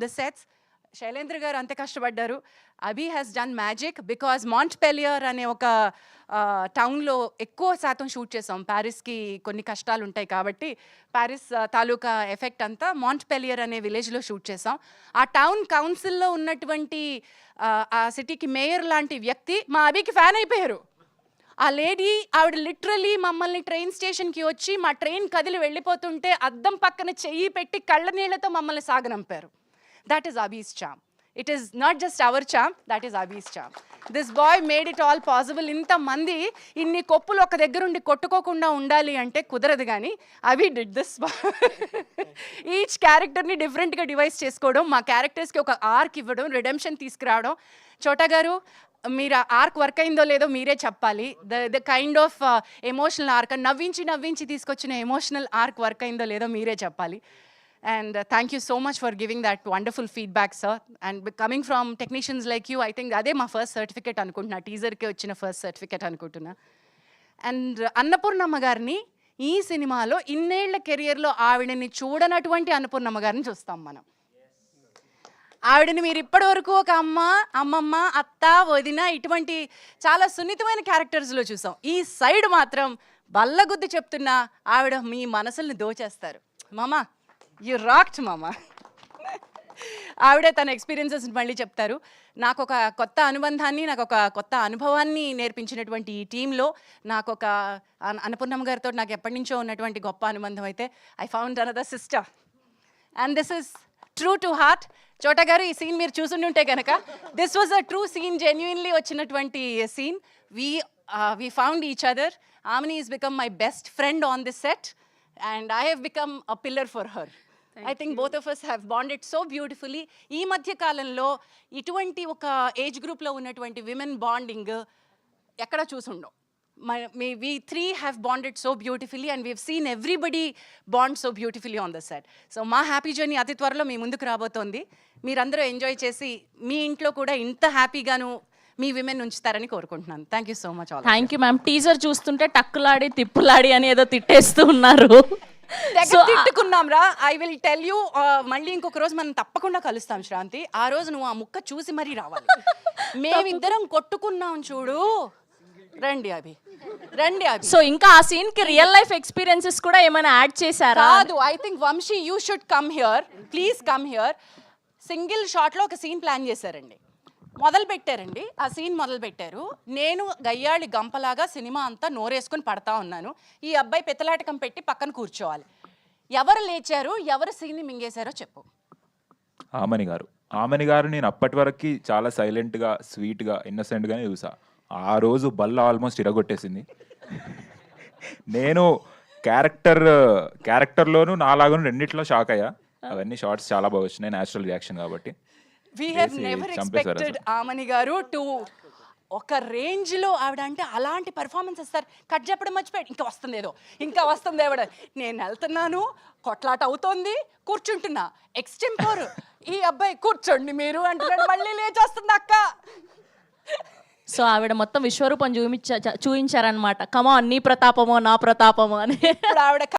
the sets. Shailendra గారు అంతే కష్టపడ్డారు. అభి హ్యాస్ డన్ మ్యాజిక్ బికాజ్ మాంట్పెలియర్ అనే ఒక టౌన్లో ఎక్కువ శాతం షూట్ చేసాం. ప్యారిస్కి కొన్ని కష్టాలు ఉంటాయి కాబట్టి ప్యారిస్ తాలూకా ఎఫెక్ట్ అంతా మాంట్పెలియర్ అనే విలేజ్లో షూట్ చేసాం. ఆ టౌన్ కౌన్సిల్లో ఉన్నటువంటి ఆ సిటీకి మేయర్ లాంటి వ్యక్తి మా అభికి ఫ్యాన్ అయిపోయారు. ఆ లేడీ ఆవిడ లిటరలీ మమ్మల్ని ట్రైన్ స్టేషన్కి వచ్చి మా ట్రైన్ కదిలి వెళ్ళిపోతుంటే అద్దం పక్కన చెయ్యి పెట్టి కళ్ళ నీళ్లతో మమ్మల్ని సాగనంపారు. That is Abhi's charm. It is not just our charm, that is Abhi's charm. This boy made it all possible. ఇంత మంది ఇన్ని కొప్పులు ఒక దగ్గరుండి కొట్టుకోకుండా ఉండాలి అంటే కుదరదు కానీ Abhi did this. ఈచ్ క్యారెక్టర్ని డిఫరెంట్గా డివైస్ చేసుకోవడం, మా క్యారెక్టర్స్కి ఒక ఆర్క్ ఇవ్వడం, రిడెంప్షన్ తీసుకురావడం. చోటా గారు మీరు ఆర్క్ వర్క్ అయిందో లేదో మీరే చెప్పాలి. The kind of emotional arc, నవ్వించి తీసుకొచ్చిన ఎమోషనల్ ఆర్క్ వర్క్ అయిందో లేదో మీరే చెప్పాలి. And thank you so much for giving that wonderful feedback, sir. And coming from technicians like you, I think అదే మా ఫస్ట్ సర్టిఫికేట్ అనుకుంటున్నా, టీజర్కి వచ్చిన ఫస్ట్ సర్టిఫికేట్ అనుకుంటున్నా. అండ్ అన్నపూర్ణమ్మ గారిని ఈ సినిమాలో ఇన్నేళ్ల కెరియర్లో ఆవిడని చూడనటువంటి అన్నపూర్ణమ్మ గారిని చూస్తాం మనం. ఆవిడని మీరు ఇప్పటి వరకు ఒక అమ్మమ్మ, అత్త, వదిన ఇటువంటి చాలా సున్నితమైన క్యారెక్టర్స్లో చూసాం. ఈ సైడ్ మాత్రం బల్లగుద్ది చెప్తున్నా ఆవిడ మీ మనసుల్ని దోచేస్తారు. మామా యు రాక్డ్ మామా. ఆవిడే తన ఎక్స్పీరియన్సెస్ మళ్ళీ చెప్తారు. నాకు ఒక కొత్త అనుబంధాన్ని, నాకు ఒక కొత్త అనుభవాన్ని నేర్పించినటువంటి ఈ టీంలో నాకు ఒక అన్నపూర్ణమ్మ గారితో నాకు ఎప్పటి నుంచో ఉన్నటువంటి గొప్ప అనుబంధం అయితే I found another sister and this is true to heart. Chhota garu ఈ సీన్ మీరు చూసుంటే కనుక this was a true scene, genuinely వచ్చినటువంటి scene. We found each other. ఆమెని is become my best friend on this set and I have become a pillar for her. I think both of us have bonded so beautifully. ఈ మధ్య కాలంలో ఇటువంటి ఒక age గ్రూప్లో ఉన్నటువంటి women bonding ఎక్కడ చూసుండం. We three have bonded so beautifully and we have seen everybody bond so beautifully on the set. So మా happy journey అతి త్వరలో మీ ముందుకు రాబోతోంది. మీరందరూ ఎంజాయ్ చేసి మీ ఇంట్లో కూడా ఇంత హ్యాపీగాను మీ విమెన్ ఉంచుతారని కోరుకుంటున్నాను. Thank you so much. Thank you ma'am. Teaser చూస్తుంటే టక్కులాడి తిప్పులాడి అని ఏదో తిట్టేస్తూ ఉన్నారు. తిట్టుకున్నాం రా. ఐ విల్ టెల్ యూ, మళ్ళీ ఇంకొక రోజు మనం తప్పకుండా కలుస్తాం శ్రాంతి. ఆ రోజు నువ్వు ఆ ముక్క చూసి మరీ రావాలి. మేమిద్దరం కొట్టుకున్నాం చూడు. రండి అభి, రండి అభి. సో ఇంకా ఆ సీన్ కి రియల్ లైఫ్ ఎక్స్పీరియన్సెస్ కూడా ఏమైనా యాడ్ చేశారా? కాదు, I think Vamshi you should come here, please come here. Single షాట్లో ఒక సీన్ ప్లాన్ చేశారండి, మొదలు పెట్టారండి. ఆ సీన్ మొదలు పెట్టారు. నేను గయ్యాళి గంపలాగా సినిమా అంతా నోరేసుకుని పడతా ఉన్నాను. ఈ అబ్బాయి పెత్తలాటకం పెట్టి పక్కన కూర్చోవాలి. ఎవరు లేచారు, ఎవరు సీన్ని మింగేశారో చెప్పు. ఆమని గారు నేను అప్పటి వరకు చాలా సైలెంట్గా, స్వీట్గా, ఇన్నసెంట్గానే చూసా. ఆ రోజు బల్ల ఆల్మోస్ట్ ఇరగొట్టేసింది. నేను క్యారెక్టర్లోనూ నాలాగాను రెండిట్లో షాక్ అయ్యా. అవన్నీ షార్ట్స్ చాలా బాగా వచ్చినాయి, న్యాచురల్ రియాక్షన్ కాబట్టి. We have never expected Aamani garu to ఒక రేంజ్లో ఆవిడ అంటే అలాంటి పర్ఫార్మెన్స్ ఇస్తారు. కట్ చెప్పడం మర్చిపోయాడు, ఇంకా వస్తుంది ఆవిడ. నేను వెళ్తున్నాను, కొట్లాట అవుతోంది, కూర్చుంటున్నా, ఎక్స్టెంపోర్ ఈ అబ్బాయి కూర్చోండి మీరు అంటున్నాడు, మళ్ళీ లేచొస్తుంది అక్క. సో ఆవిడ మొత్తం విశ్వరూపం చూపించారనమాట. కమాన్, నీ ప్రతాపమో నా ప్రతాపమో అని. ఆవిడ